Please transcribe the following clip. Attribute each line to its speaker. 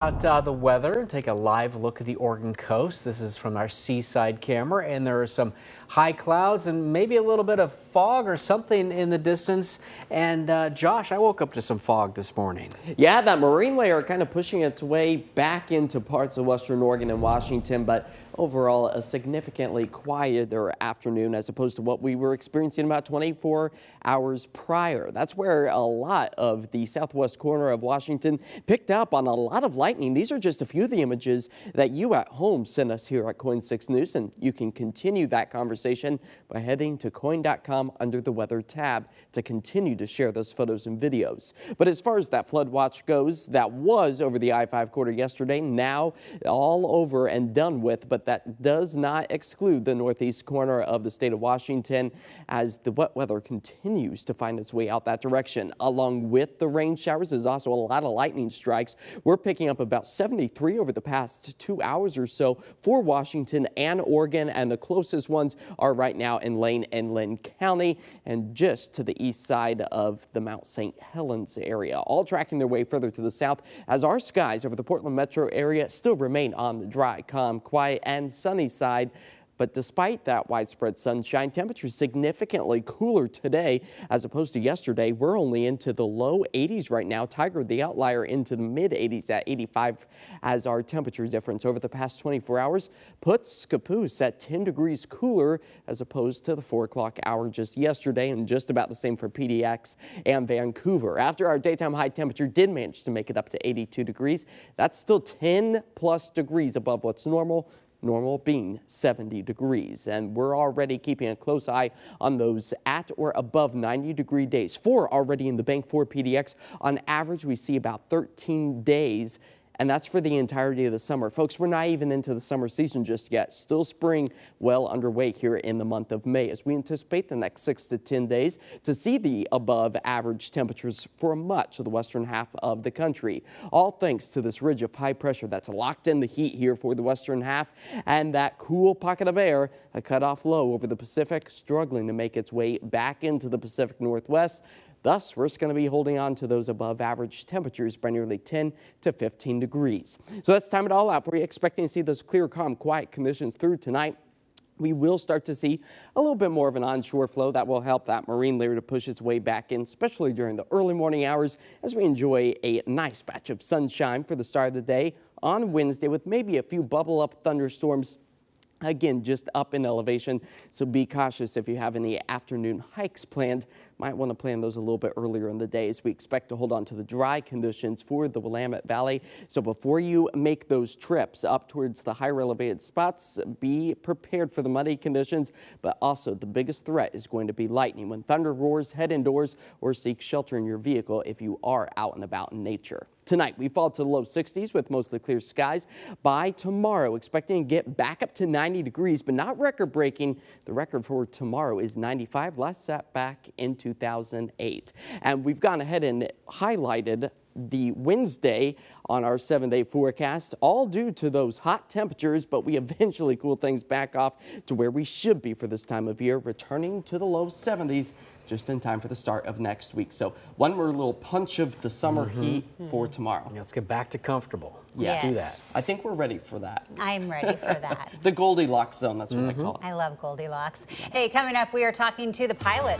Speaker 1: The weather and take a live look at the Oregon coast. This is from our seaside camera, and there are some high clouds and maybe a little bit of fog or something in the distance. And Josh, I woke up to some fog this morning.
Speaker 2: Yeah, that marine layer kind of pushing its way back into parts of western Oregon and Washington, but overall a significantly quieter afternoon as opposed to what we were experiencing about 24 hours prior. That's where a lot of the southwest corner of Washington picked up on a lot of lightning. These are just a few of the images that you at home sent us here at KOIN 6 News, and you can continue that conversation by heading to KOIN.com under the weather tab to continue to share those photos and videos. But as far as that flood watch goes, that was over the I-5 corridor yesterday, now all over and done with, but that does not exclude the northeast corner of the state of Washington as the wet weather continues to find its way out that direction. Along with the rain showers, there's also a lot of lightning strikes. We're picking up about 73 over the past 2 hours or so for Washington and Oregon, and the closest ones are right now in Lane and Lynn County and just to the east side of the Mount St. Helens area, all tracking their way further to the south as our skies over the Portland metro area still remain on the dry, calm, quiet, and sunny side. But despite that widespread sunshine, temperatures significantly cooler today as opposed to yesterday. We're only into the low 80s right now. Tiger, the outlier, into the mid 80s at 85 as our temperature difference over the past 24 hours puts Scappoose at 10 degrees cooler as opposed to the 4 o'clock hour just yesterday, and just about the same for PDX and Vancouver. After our daytime high temperature did manage to make it up to 82 degrees, that's still 10 plus degrees above what's normal being 70 degrees. And we're already keeping a close eye on those at or above 90-degree days. 4 already in the bank for PDX. On average, we see about 13 days. And that's for the entirety of the summer. Folks, we're not even into the summer season just yet. Still spring well underway here in the month of May as we anticipate the next 6 to 10 days to see the above average temperatures for much of the western half of the country. All thanks to this ridge of high pressure that's locked in the heat here for the western half, and that cool pocket of air, a cutoff low over the Pacific, struggling to make its way back into the Pacific Northwest. Thus, we're going to be holding on to those above average temperatures by nearly 10 to 15 degrees. So let's time it all out for you. Expecting to see those clear, calm, quiet conditions through tonight. We will start to see a little bit more of an onshore flow that will help that marine layer to push its way back in, especially during the early morning hours as we enjoy a nice batch of sunshine for the start of the day on Wednesday with maybe a few bubble up thunderstorms. Again, just up in elevation, so be cautious if you have any afternoon hikes planned. Might want to plan those a little bit earlier in the day as we expect to hold on to the dry conditions for the Willamette Valley. So before you make those trips up towards the higher elevated spots, be prepared for the muddy conditions, but also the biggest threat is going to be lightning. When thunder roars, head indoors or seek shelter in your vehicle if you are out and about in nature. Tonight, we fall to the low 60s with mostly clear skies. By tomorrow, expecting to get back up to 90 degrees, but not record-breaking. The record for tomorrow is 95, last set back in 2008. And we've gone ahead and highlighted the Wednesday on our 7-day forecast, all due to those hot temperatures, but we eventually cool things back off to where we should be for this time of year, returning to the low 70s just in time for the start of next week. So one more little punch of the summer heat for tomorrow.
Speaker 1: Yeah, let's get back to comfortable.
Speaker 2: Yes.
Speaker 1: Let's do that.
Speaker 2: I think we're ready for that.
Speaker 3: I'm ready for that.
Speaker 2: The Goldilocks zone, that's what I call it.
Speaker 3: I love Goldilocks. Hey, coming up, we are talking to the pilot